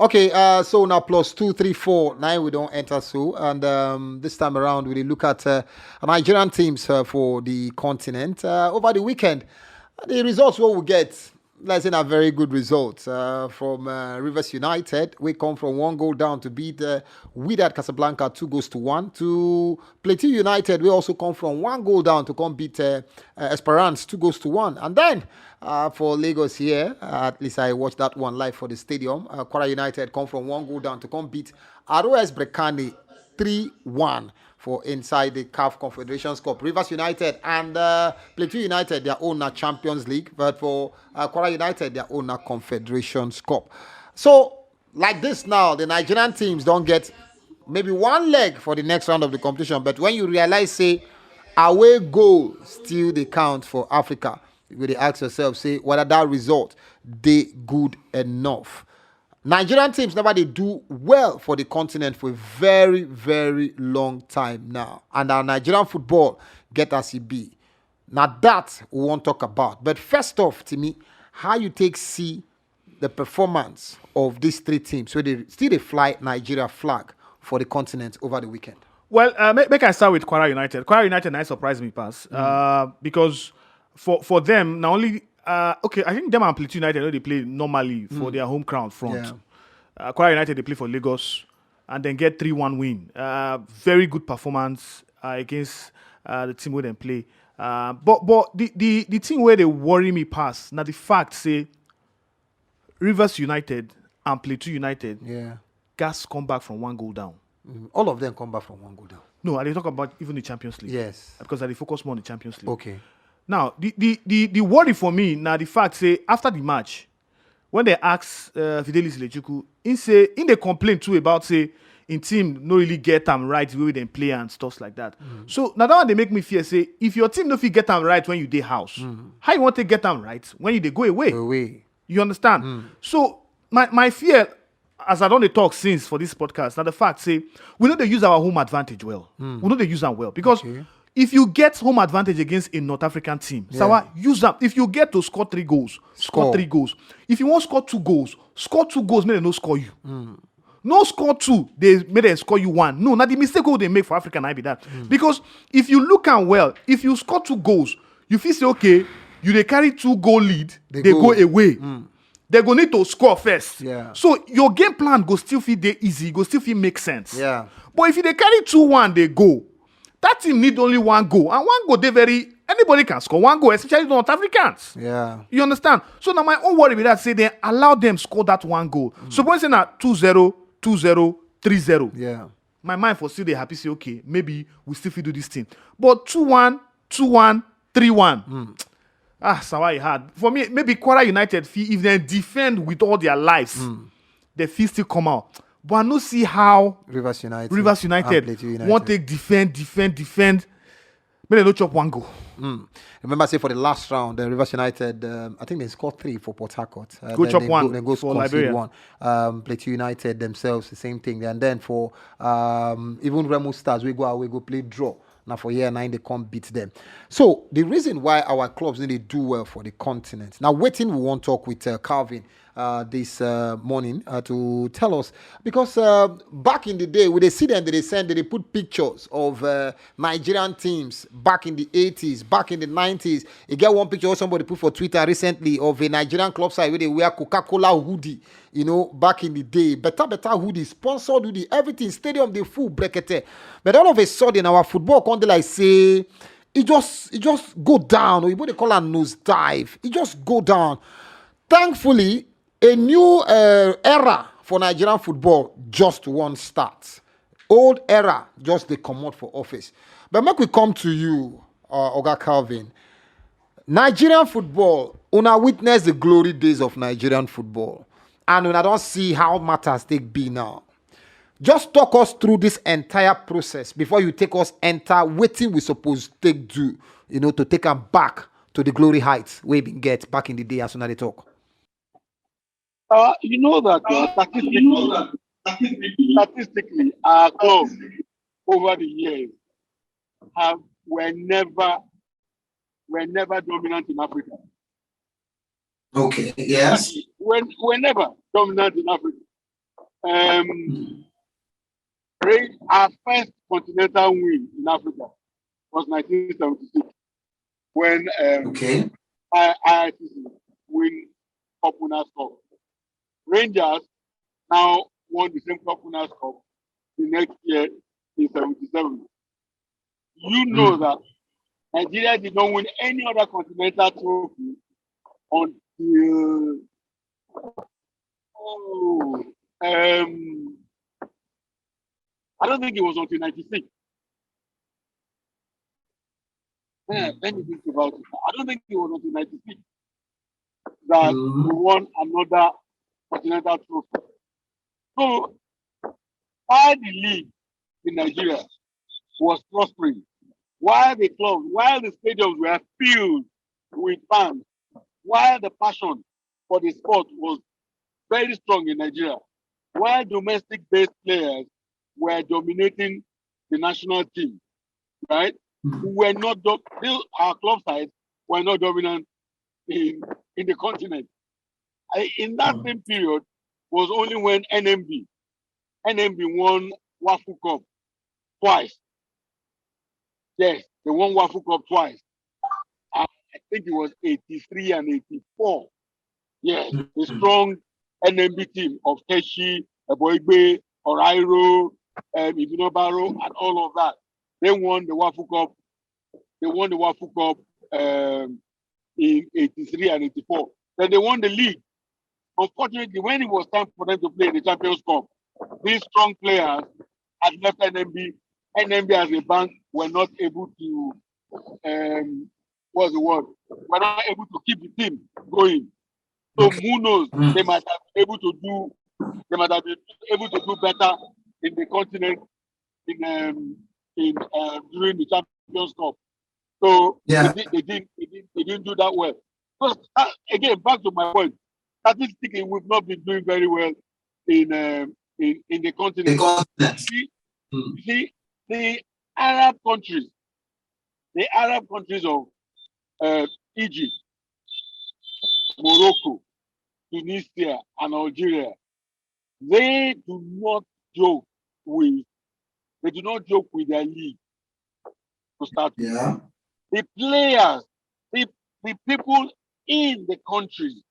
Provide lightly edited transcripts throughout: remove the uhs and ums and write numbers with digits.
Okay, so now plus 2, 3, 4, 9 we don't enter so, and this time around we look at Nigerian teams for the continent over the weekend. The results what we get, let's say, a very good result from Rivers United. We come from 1 goal down to beat Wydad Casablanca 2-1. To Plateau United, we also come from 1 goal down to come beat Esperance 2-1. And then for Lagos here, at least I watched that one live for the stadium. Kwara United come from 1 goal down to come beat ROS Brekani 3-1 for inside the CAF Confederations Cup. Rivers United and Plateau United, their own Champions League, but for Kwara United, their own Confederations Cup. So, like this now, the Nigerian teams don't get maybe one leg for the next round of the competition, but when you realize, say, away goal still they count for Africa, you will ask yourself, say, whether that result, they good enough. Nigerian teams never they do well for the continent for a very, very long time now. And our Nigerian football get as it be. Now that we won't talk about. But first off, Timi, how you see the performance of these three teams so they still fly Nigeria flag for the continent over the weekend? Well, make I start with Kwara United. Kwara United nice surprised me pass. Because for them, not only okay, I think them and Plateau United, they play normally for their home ground front. Yeah. Kwara United, they play for Lagos and then get 3-1 win. Very good performance against the team where they play. But the thing where they worry me past, now the fact say Rivers United and Plateau United gas come back from 1 goal down. All of them come back from 1 goal down. No, I talk about even the Champions League. Yes. Because they focus more on the Champions League. Okay. Now, the worry for me, now the fact say, after the match, when they ask Fidelis Lechuku, in they complain too about, say, in team no really get them right the way they play and stuff like that. So, now that one they make me fear, say, if your team no fit get them right when you dey house, how you want to get them right when you they go away? You understand? So, my fear, as I don't talk since for this podcast, now the fact, say, we know they use our home advantage well. We know they use them well. Because if you get home advantage against a North African team, Sawa, use that. If you get to score 3 goals, score 3 goals. If you want to score 2 goals, score 2 goals, may they no score you. No score 2, may they score you 1. No, now the mistake they make for Africa might be that. Because if you look at well, if you score 2 goals, you feel say, okay, you they carry 2-goal lead, they go away. They go need to score first. Yeah. So your game plan go still feel dey easy, go still feel make sense. Yeah. But if they carry 2-1, they go. That team need only 1 goal. And 1 goal, anybody can score 1 goal, especially North Africans. Yeah. You understand? So now my own worry with that, say they allow them score that 1 goal. So when say now 2-0, 2-0, 3-0. Yeah. My mind for still they happy, say, okay, maybe we still do this thing. But 2-1, 2-1, 3-1. Sawai hard. For me, maybe Kwara United, if they defend with all their lives, they feel still come out. But I no see how Rivers United want to defend. But they don't chop 1 goal. Remember, say for the last round, Rivers United, I think they scored 3 for Port Harcourt. Go chop 1 then go for Liberia. 1. Plateau United themselves, the same thing. And then for even Remo Stars, we go play draw. Now for year 9, they can't beat them. So the reason why our clubs really do well for the continent. Now waiting, we want to talk with Calvin this morning to tell us, because back in the day, when they see them, they put pictures of Nigerian teams back in the 80s, back in the 90s. You get one picture somebody put for Twitter recently of a Nigerian club side where they wear Coca-Cola hoodie, you know, back in the day. Better hoodie, sponsored hoodie, everything, stadium, they full brekete. But all of a sudden, our football can't like say, it just go down, or you they call it nose dive. It just go down. Thankfully, a new era for Nigerian football just one start. Old era just they come out for office. But make we come to you, Oga Calvin. Nigerian football, una witness the glory days of Nigerian football. And una don't see how matters take be now. Just talk us through this entire process before you take us enter waiting we supposed to take do, you know, to take them back to the glory heights we been get back in the day as soon as they talk. You know that statistically, our clubs over the years were never dominant in Africa. Okay. Yes. We're never dominant in Africa. Our first continental win in Africa was 1976 when IITC win Cup Winners' Cup. Rangers now won the same Cup Winners' Cup the next year in 77. You know that Nigeria did not win any other continental trophy until I don't think it was until 96. Let me think about it. I don't think it was until 96 that we won another continental trophy. So, while the league in Nigeria was prospering, while the clubs, while the stadiums were filled with fans, while the passion for the sport was very strong in Nigeria, while domestic-based players were dominating the national team, right? We were not our club sides were not dominant in the continent. In that same period was only when NMB won Wafu Cup twice. Yes, they won Wafu Cup twice. I think it was 83 and 84. Yes, the strong NMB team of Keshi, Eboigbe, Orairo, Ibinobaro, and all of that. They won the Wafu Cup. They won the Wafu Cup in 83 and 84. Then they won the league. Unfortunately, when it was time for them to play the Champions Cup, these strong players had left NMB. NMB as a bank were not able to, what's the word? Were not able to keep the team going. So who knows? They might have been able to do. They might have been able to do better in the continent during the Champions Cup. So they didn't do that well. So again, back to my point. Statistically, we've not been doing very well in the continent. See, the Arab countries of Egypt, Morocco, Tunisia, and Algeria, they do not joke with their league to start with. Yeah. The players, the people in the countries,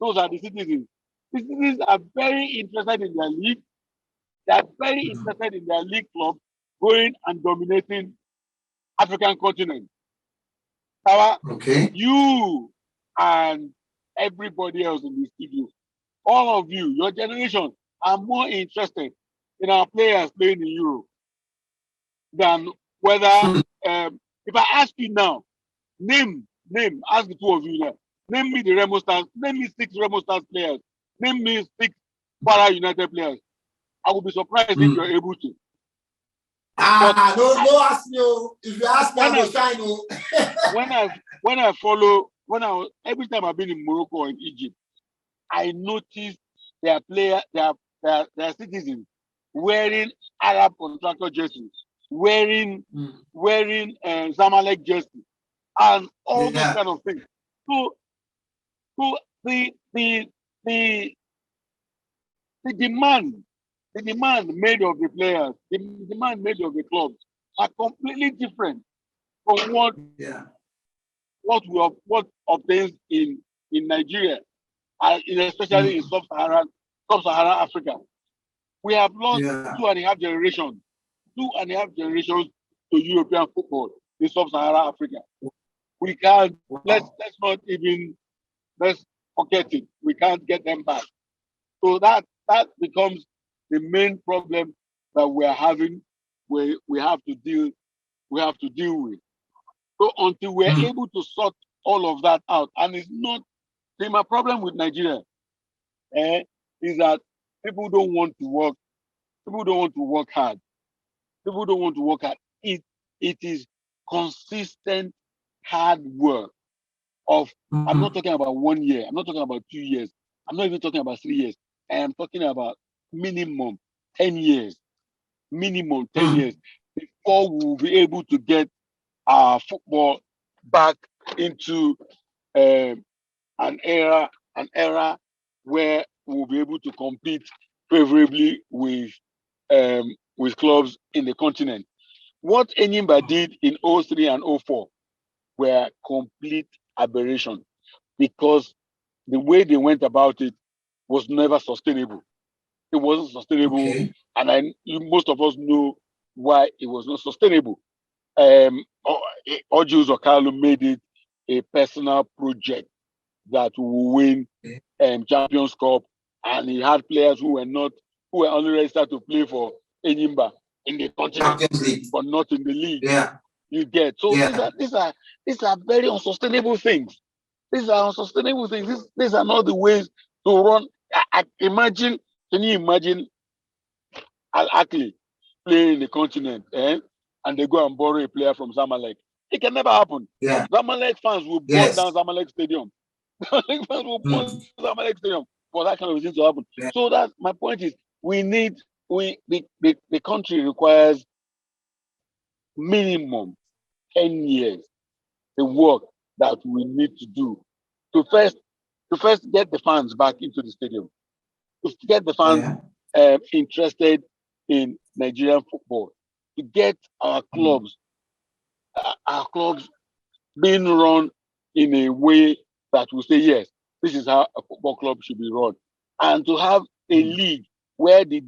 those are the citizens. The citizens are very interested in their league. They are very interested in their league club going and dominating African continent. You and everybody else in the studio, all of you, your generation, are more interested in our players playing in Europe than whether, if I ask you now, ask the two of you now, name me the Remo Stars, name me 6 Remo Stars players, name me 6 Para United players. I will be surprised if you're able to. No, ask me. If you ask me, I will shine. Every time I've been in Morocco or in Egypt, I noticed their citizens wearing Arab contractor jerseys, wearing Zamalek jerseys, and all those kind of things. So the demand made of the players, the demand made of the clubs are completely different from what obtains in Nigeria, especially in sub-Saharan Africa. We have lost 2.5 generations to European football in sub-Saharan Africa. We can't. Let's forget it. We can't get them back. So that becomes the main problem that we are having. We have to deal with. So until we're able to sort all of that out, and it's not. See, my problem with Nigeria is that people don't want to work. People don't want to work hard. People don't want to work hard. It is consistent hard work. I'm not talking about 1 year. I'm not talking about 2 years. I'm not even talking about 3 years. I am talking about minimum 10 years. Minimum 10 years before we will be able to get our football back into an era where we'll be able to compete favorably with clubs in the continent. What Enyimba did in 03 and 04 were complete aberration because the way they went about it was never sustainable. It wasn't sustainable, and most of us know why it was not sustainable. Ojus Okalu made it a personal project that will win Champions Cup, and he had players who were only registered to play for Enyimba in the continent, but not in the league. Yeah. You get so these are very unsustainable things. These are unsustainable things. These are not the ways to run. Can you imagine Al Akli playing in the continent, and they go and borrow a player from Zamalek? It can never happen. Yeah. Zamalek fans will burn down Zamalek Stadium. Zamalek fans will burn Zamalek Stadium for that kind of thing to happen. Yeah. So that my point is, the country requires minimum 10 years the work that we need to do to first get the fans back into the stadium, to get the fans interested in Nigerian football, to get our clubs being run in a way that will say, yes, this is how a football club should be run, and to have a league where the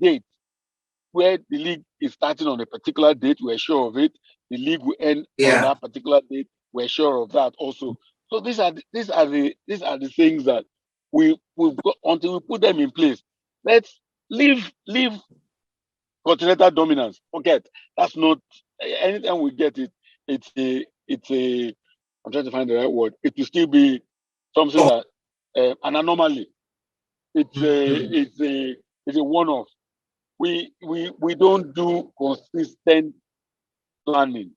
league is starting on a particular date, we're sure of it. The league will end on that particular date. We're sure of that also. So these are the things that we've got until we put them in place. Let's leave continental dominance. Forget that's not. Anytime we get it, it's a. I'm trying to find the right word. It will still be something that an anomaly. It's a one-off. We don't do consistent planning,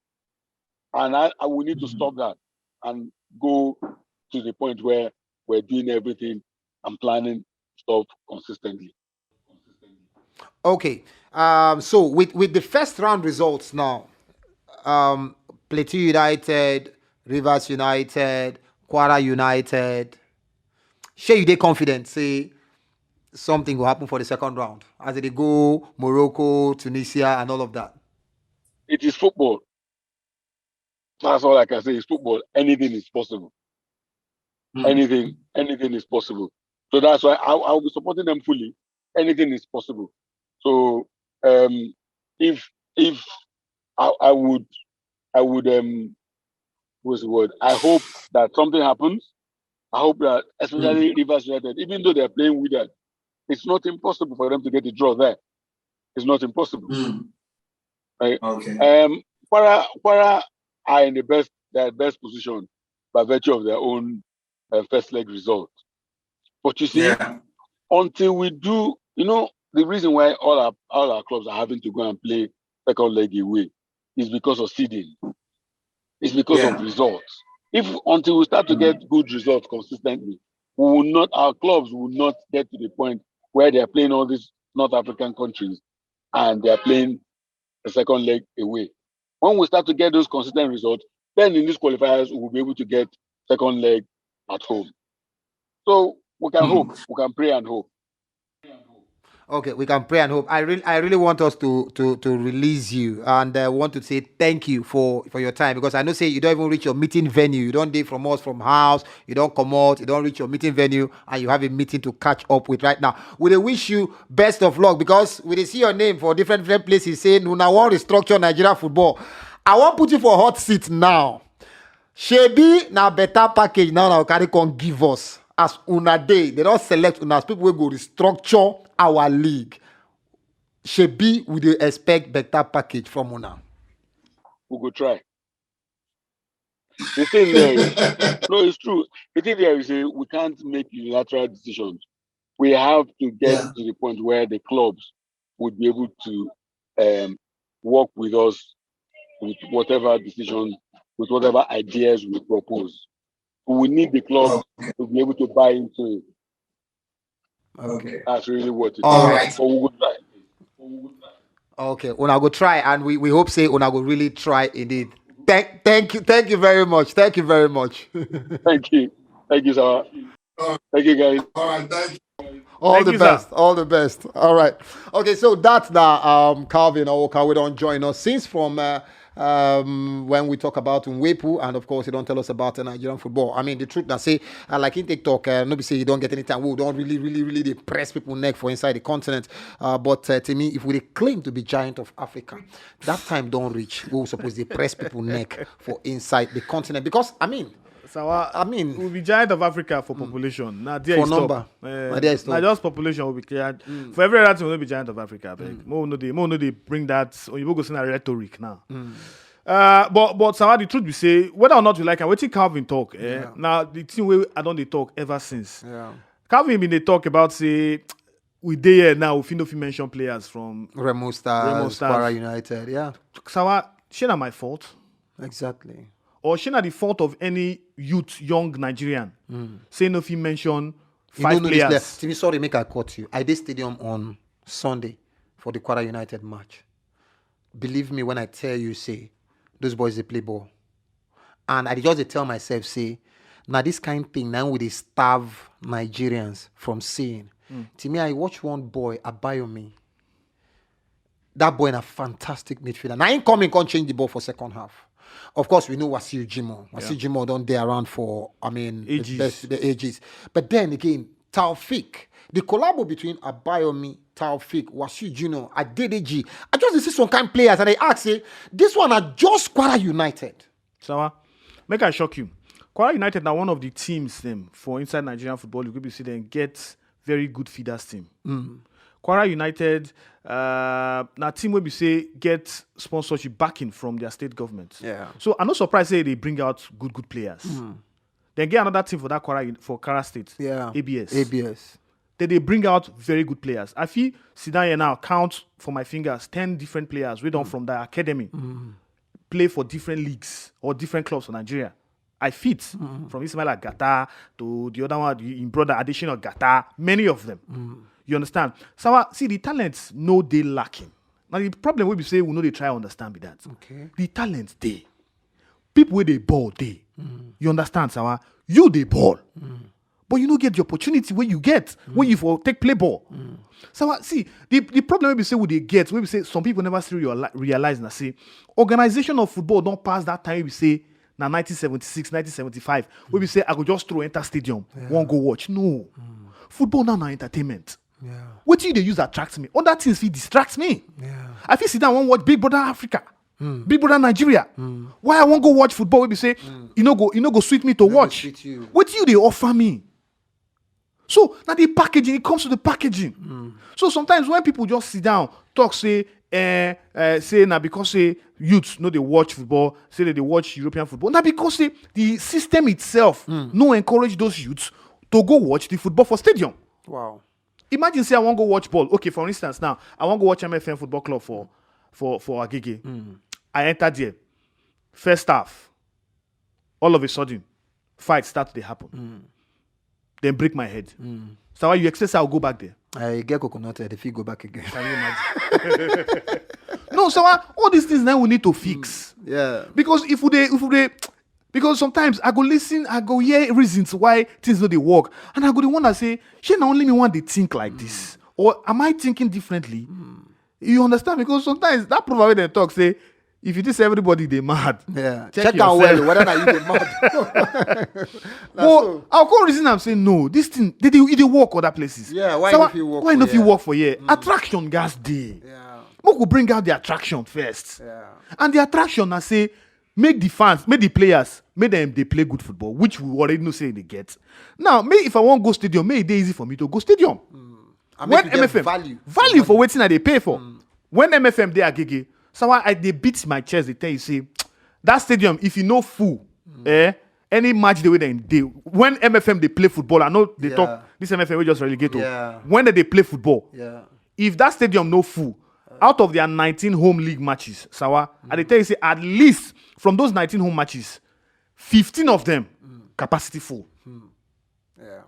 and I will need to stop that and go to the point where we're doing everything and planning stuff consistently. Okay. So with the first round results now, Plateau United, Rivers United, Kwara United, share you they confident say something will happen for the second round as they go Morocco, Tunisia, and all of that. It is football. That's all I can say. It's football. Anything is possible. Anything is possible. So that's why I'll be supporting them fully. Anything is possible. So if I would what's the word? I hope that something happens. I hope that especially Rivers United, even though they're playing with that, it's not impossible for them to get a draw there. It's not impossible. Right? Okay. Kwara are in their best position by virtue of their own first leg result. But you see, until we do, the reason why all our clubs are having to go and play second leg away is because of seeding. It's because of results. Until we start to get good results consistently, our clubs will not get to the point where they're playing all these North African countries and they're playing the second leg away. When we start to get those consistent results, then in these qualifiers, we'll be able to get second leg at home. So we can hope, we can pray and hope. Okay, we can pray and hope. I really want us to release you, and I want to say thank you for your time, because I know say you don't even reach your meeting venue. You don't leave from us from house. You don't come out. You don't reach your meeting venue, and you have a meeting to catch up with right now. We wish you best of luck, because we see your name for different places saying "Una want restructure Nigeria football." I want put you for hot seat now. Shebi na better package now carry con give us as una day. They don't select una as people will go restructure our league. Shebi we dey expect better package from una. We go try. The thing there is, no, it's true. The thing there is we can't make unilateral decisions. We have to get to the point where the clubs would be able to work with us with whatever decision, with whatever ideas we propose. We need the club to be able to buy into it. Okay. That's really what it is. All right. So we will try. Okay, una go try, and we hope say una go really try indeed. Thank you very much. Thank you very much. Thank you, sir. Thank you, guys. All right, thank you. All the you, best. sir. All the best. All right. Okay, so that's the Calvin Emeka. We don't join us since from when we talk about Mwepu, and of course, he don't tell us about Nigerian football. I mean, the truth that say, like in TikTok, nobody say you don't get any time. We don't really they press people neck for inside the continent. But to me, if we claim to be giant of Africa, that time don't reach. We will suppose they press people neck for inside the continent because So I mean, we'll be giant of Africa for population. Now there for is number. Now There is stop. just population will be clear. For every other thing, we'll be giant of Africa. More no they bring that. Or you go see a rhetoric now. But Sawa, the truth we say, whether or not you like, I wait till Calvin talk. Now the thing where I don't they talk ever since. Yeah. Calvin been they talk about say we there now. We no mention players from Remo Stars, Kwara United. Yeah, Sawa. She not my fault. exactly. Or she not the fault of any young Nigerian. Say no, if you mention You five don't know this players. Timi, sorry, make I cut you. I did stadium on Sunday for the Kwara United match. Believe me when I tell you, say, those boys, they play ball. And I just dey tell myself, say, now this kind of thing, now we dey starve Nigerians from seeing. Timi, I watch one boy, Abayomi. That boy in a fantastic midfielder. Now, he coming, can't change the ball for second half. Of course, we know Wasiu Jimo. Wasiu Jimo don't dey around for, Ages. the ages. But then again, Taufik, the collabo between Abayomi, Taufik, Wasiu Jimo, Adedeji, I just see some kind of players and I ask, say, this one are just Kwara United. Sawa, make I shock you. Kwara United now one of the teams them for inside Nigerian football. You could see them get very good feeders team. Kwara United, now team where we say get sponsorship backing from their state government. Yeah. So I'm not surprised say they bring out good players. Then get another team for that Kwara State. Yeah. ABS. Then they bring out very good players. I feel sit down here now, count for my fingers 10 different players we done from the academy play for different leagues or different clubs for Nigeria. I fit from Ismail Gata to the other one, in brother additional Gata, many of them. You understand? So see the talents no they lacking. Now the problem we say we know they try to understand be that. Okay. The talents they. People where they ball they. You understand, Sawa? You they ball. But you don't get the opportunity where you get when you for take play ball. So see the problem we say what they get, we say some people never still realize and say organization of football don't pass that time we say now 1976, 1975, where we say I could just throw enter stadium, won't go watch. No. Football now entertainment. Yeah. What do they use attracts me? Other things feel distracts me. Yeah. I feel sit down and watch Big Brother Africa, Big Brother Nigeria. Why I won't go watch football? We say you know go sweet me to watch. sweet you. What do they offer me? So now the packaging, it comes to the packaging. So sometimes when people just sit down, talk, say now because say youths know they watch football, say that they watch European football. Now because say the system itself no encourage those youths to go watch the football for stadium. Wow. Imagine say I want to go watch ball. Okay, for instance, now I want to go watch MFM Football Club for Agege. I entered there. First half, all of a sudden, fight start to happen. Then break my head. So why you expect I'll go back there? I get coconut head if you go back again. Can you imagine? No, so all these things now we need to fix. Yeah. Because if we because sometimes I go listen, I go hear reasons why things don't they work, and I go the one that say, she not only me want to think like this, or am I thinking differently? You understand? Because sometimes that probably they talk say, if you just everybody they mad. Yeah. Check out yourself. well whether or not you get mad. But I'll go reason I'm saying no. This thing they work other places. Yeah, why So no fit work why for not you here? work for here? Attraction gas day. Yeah. We could bring out the attraction first. Yeah. And the attraction, I say, make the fans, make the players, make them they play good football, which we already know say they get. Now, if I want to go stadium, make it easy for me to go stadium. And When make you get MFM value for waiting that they pay for. When MFM they are gigi, so I they beat my chest. They tell you say that stadium if you know full, any match the way they when MFM they play football, I know they talk this MFM we just relegate to. Yeah. When they play football, Yeah. if that stadium no full, out of their 19 home league matches, Sawa, I they tell you say at least from those 19 home matches, 15 of them capacity full. Yeah.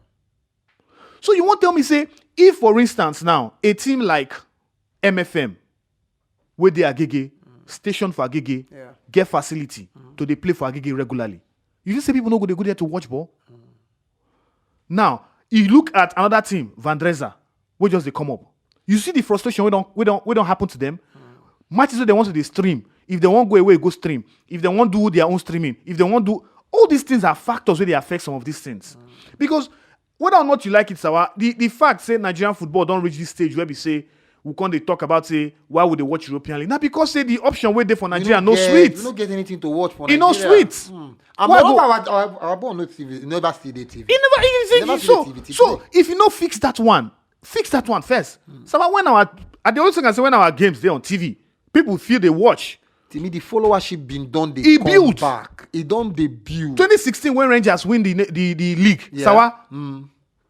So you won't tell me say if for instance now a team like MFM where they are Agege, station for Agege, get facility to they play for Agege regularly. You just say people no go they go there to watch ball. Now, you look at another team, Van Dresa, We just they come up. You see the frustration we don't happen to them. Matches where they want to they stream. If they want go away, go stream. If they want do their own streaming. If they want do all these things are factors where they affect some of these things. Because whether or not you like it, Sawa, the fact say Nigerian football don't reach this stage where we say we can't they talk about say why would they watch European League? Not because say the option where they for Nigeria no sweet. You don't get anything to watch for Nigeria. No sweet. And our ball no TV. Never see the TV. So if you know fix that one first. So when the only thing I say when our games they on TV, people feel they watch. Timi, the followership been done. They come built back. It don't debut. 2016 when Rangers win the league, Sawa.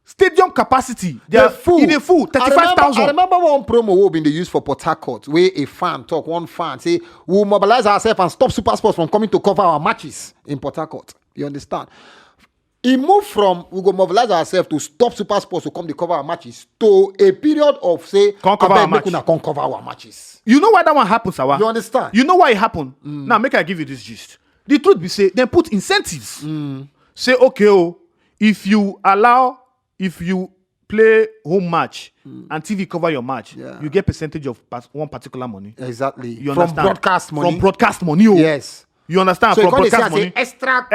Stadium capacity, they're full. In a full 35,000. I remember one promo we been used for Port Harcourt, where a fan talk, one fan say we'll mobilize ourselves and stop Super Sports from coming to cover our matches in Port Harcourt. You understand? He moved from we go mobilize ourselves to stop Super Sports to come to cover our matches to a period of say can't cover our matches. You know why that one happened, Sawa? You understand? You know why it happened? Now make I give you this gist. The truth be say they put incentives. Say okay, if you play home match and TV cover your match, you get percentage of one particular money. Exactly. You from understand? Broadcast money. From broadcast money. Yes. You understand? So from broadcast money. Extra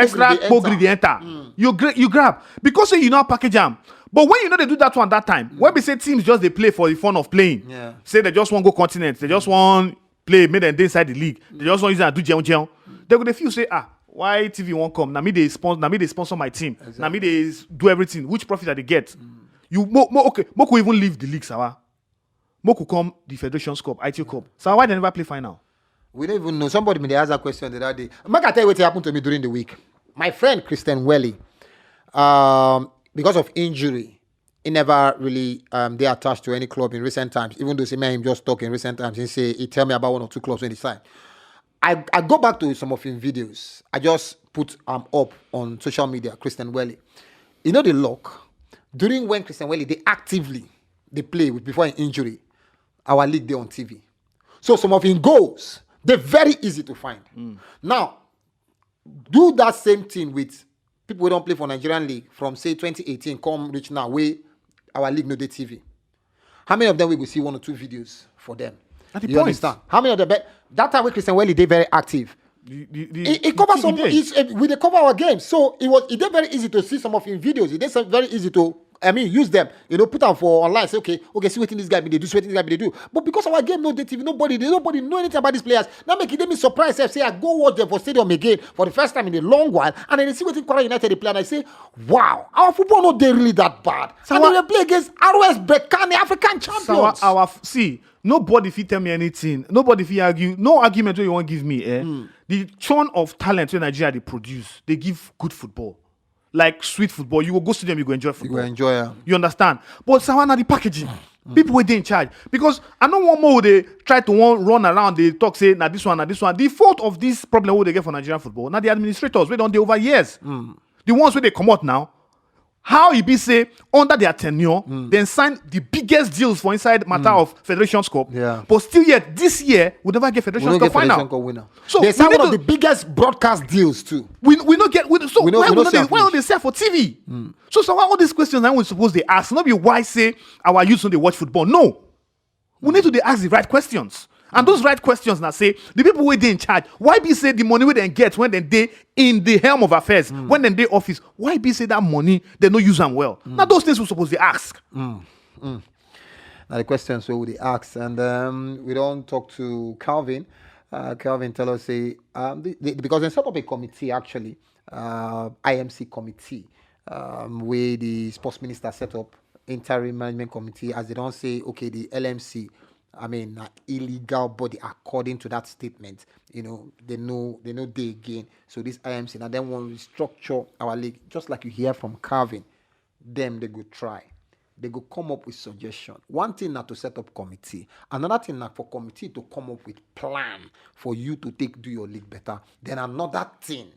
pogri they enter. You grab. Because you know package them. But when you know they do that one that time, when we say teams just they play for the fun of playing, say they just want to go continent, they just want play, make them inside the league, they just want to use and do jẹun. They go they feel say why TV won't come? Now me they sponsor my team. Exactly. Now me they do everything. Which profit that they get? You Moku even leave the league, Sawa. Moku come the Federations Cup, ITO Cup. So why they never play final? We don't even know. Somebody may ask that question the other day. I'm not gonna tell you what happened to me during the week. My friend Christian Welly, because of injury, he never really they attached to any club in recent times. Even though him just talk in recent times, he tell me about one or two clubs when he signed. I go back to some of his videos. I just put up on social media, Christian Welly. You know the luck? During when Christian Welly, they play with before an injury, our league, they on TV. So some of his goals, they're very easy to find. Now, do that same thing with people who don't play for Nigerian league from, say, 2018, come reach now, where our league no day TV. How many of them we will see one or two videos for them? You understand? How many of them? That time when Christian Welly, they very active. He covers some. We they cover our games, so it did very easy to see some of his videos. It did very easy to use them. Put them for online. Say okay, see what this guy be they do, see what this guy be they do. But because our game no TV, nobody know anything about these players. Now make them surprised. Say I go watch them for stadium again for the first time in a long while, and then they see what Kwara United they play, and I say, wow, our football not they really that bad. So and they play against ROS Berkane, African champions. So nobody if you tell me anything, nobody if you argue, no argument where you want to give me. The churn of talent in Nigeria they produce, they give good football. Like sweet football. You will go to them, you go enjoy football. You go enjoy it. You understand? But Sawana, the packaging. People were in charge. Because I know one more they try to run around, they talk, say, now this one. The fault of this problem what they get for Nigerian football, now the administrators, we don't do over years. The ones where they come out now, how it be say under their tenure, then sign the biggest deals for inside matter of Federations Cup. Yeah. But still yet this year we never get Federations Cup final. So they sign one of the biggest broadcast deals too. We don't get why don't they sell for TV? So why all these questions that we suppose they ask? Not be why say our youth when they watch football. No. We need to ask the right questions. And those right questions now say the people who they in charge, why be say the money we then get when they in the helm of affairs, when they office, why be say that money they don't use them well? Now those things we supposed to ask. Now the questions we would ask, and we don't talk to Calvin. Calvin tell us say because they set up a committee actually, IMC committee, where the sports minister set up interim management committee, as they don't say okay the LMC. Illegal body according to that statement. They know they again. So this IMC now then want to restructure our league, just like you hear from Calvin. Them they go try. They go come up with suggestion. One thing now to set up committee. Another thing now for committee to come up with plan for you to do your league better. Then another thing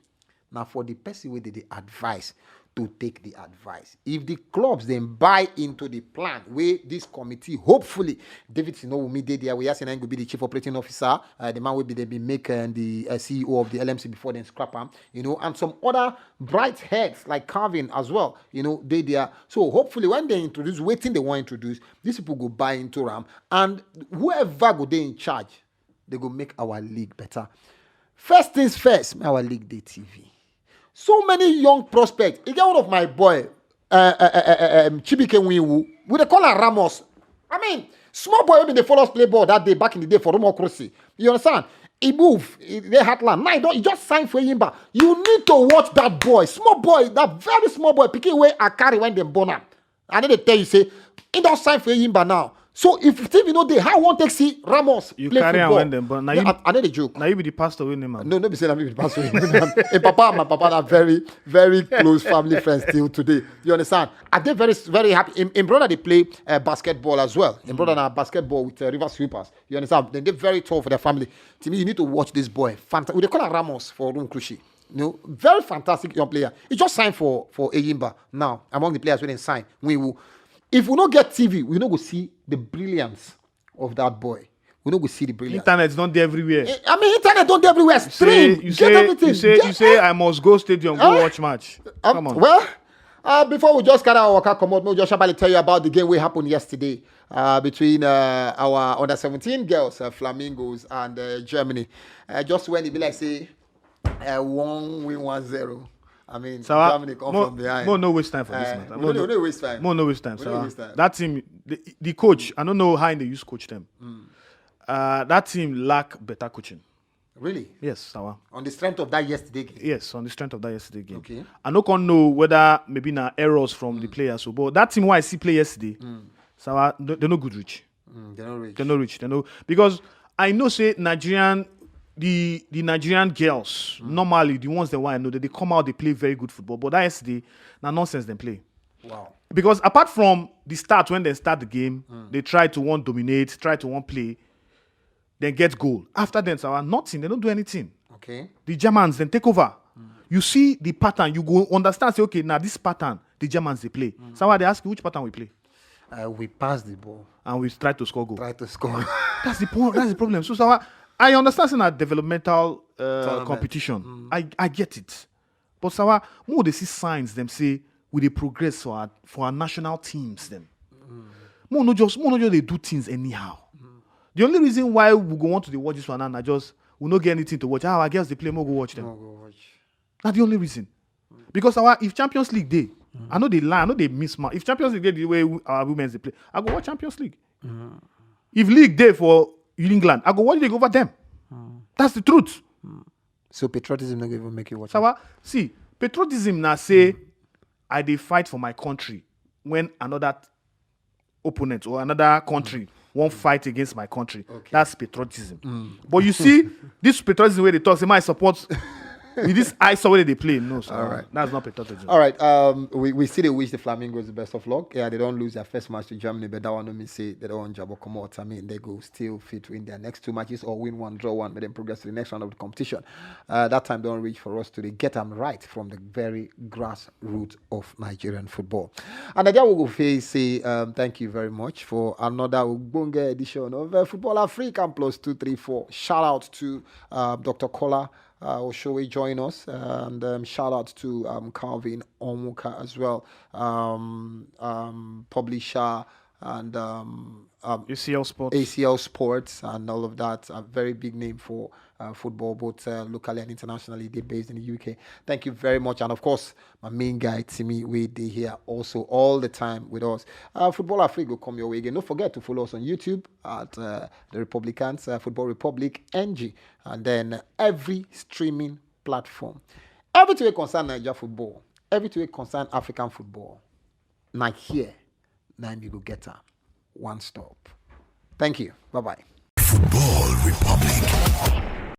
now for the person where they advise to take the advice. If the clubs then buy into the plan where this committee, hopefully, David Sinowumi did there, we asked him to be the chief operating officer, the man will be making the CEO of the LMC before then scrap him, and some other bright heads like Calvin as well, they there. So hopefully when they introduce, waiting they want to introduce, these people go buy into them, and whoever go they in charge, they go make our league better. First things first, our league day TV. So many young prospects. You get one of my boy, Chibike Winwu, we they call her Ramos. I mean, small boy when they follow us play ball that day back in the day for democracy. You understand? He move, they Heartland. Now he just signed for Yimba. You need to watch that boy, small boy, that very small boy, picking away a carry when they born up. And then they tell you say, he don't sign for Yimba now. So if Steve there, how won't take see Ramos you play carry football? On them, but now I know the joke. Now you be the pastor with him, man. No, be saying I'm the pastor. And Papa and my Papa are very, very close family friends till today. You understand? Are they very, very happy? In brother, they play basketball as well. In brother, now basketball with River Sweepers. You understand? They're very tall for their family. To me, you need to watch this boy. Fantastic. They call him Ramos for Rumkrushi. Very fantastic young player. He just signed for Eyimba now. Among the players who didn't sign, if we don't get TV, we don't go see the brilliance of that boy. We don't go see the brilliance. Internet's not there everywhere. I mean, internet don't there everywhere. Stream, You get everything. say I must go stadium, go watch match. Come on. Well, before we just carry our work come out, we'll just tell you about the game we happened yesterday between our under 17 girls, Flamingos, and Germany. Just when it be like say 1 win 1-0. I mean, So, Germany come from behind. More no waste time for this matter. We don't waste time. More no waste time. We So, don't waste time. that team, the coach, I don't know how they use coach them. That team lack better coaching. Really? Yes, Sawa. On the strength of that yesterday game. Yes, on the strength of that yesterday game. Okay. I no can know whether maybe na errors from the players. So, but that team who I see play yesterday, Sawa, they're no good reach. They're not rich. They're not rich. They know because I know say the Nigerian girls normally the ones that I know that they come out they play very good football. But that yesterday, now nonsense they play. Wow. Because apart from the start when they start the game, they try to want dominate, try to want play, then get goal. After then, Sawa, nothing. They don't do anything. Okay. The Germans then take over. You see the pattern. You go understand. Say okay, now this pattern the Germans they play. Sawa, they ask you which pattern we play, We pass the ball. and we try to score goal. Try to score. That's the point. That's the problem. So Sawa, I understand in a developmental Tournament. competition. I get it. But Sawa, more they see signs them say we dey progress for our national teams them. More no just they do things anyhow. The only reason why we go want to watch this one and I just we no get anything to watch. Our girls they play more go watch them. Go watch. That's the only reason. Because if Champions League day, I know they lie, I know they miss If Champions League day the way our women's they play, I go watch Champions League. If League day for England, I go watch League over them. That's the truth. So patriotism not even make you watch. Sawa, see, patriotism now say I dey fight for my country when another opponent or another country won't fight against my country. Okay. That's patriotism. But you see, this patriotism where they talk, say my support with this ice where they play. No, so All right. that's not patriotism. All right. We still wish the Flamingos the best of luck. Yeah, they don't lose their first match to Germany, but that one don't mean say they don't jab or come out. I mean, they go still fit to win their next 2 matches or win one, draw one, but then progress to the next round of the competition. That time don't reach for us to get them right from the very grassroots of Nigerian football. And again, we will say thank you very much for another Ubunga edition of Football Afrik and Plus 234. Shout out to Dr. Kola. Oshowe join us, and shout out to Calvin Emeka as well, publisher and ACL Sports and all of that. A very big name for football, both locally and internationally. They're based in the UK. Thank you very much, and of course, my main guy Timi, they here also all the time with us. Football Afrik will come your way again. Don't forget to follow us on YouTube at the Republicans, Football Republic NG, and then every streaming platform. Everything concern Nigeria football, everything concern African football. Now here, now you go get her. One stop. Thank you. Bye-bye. Football Republic.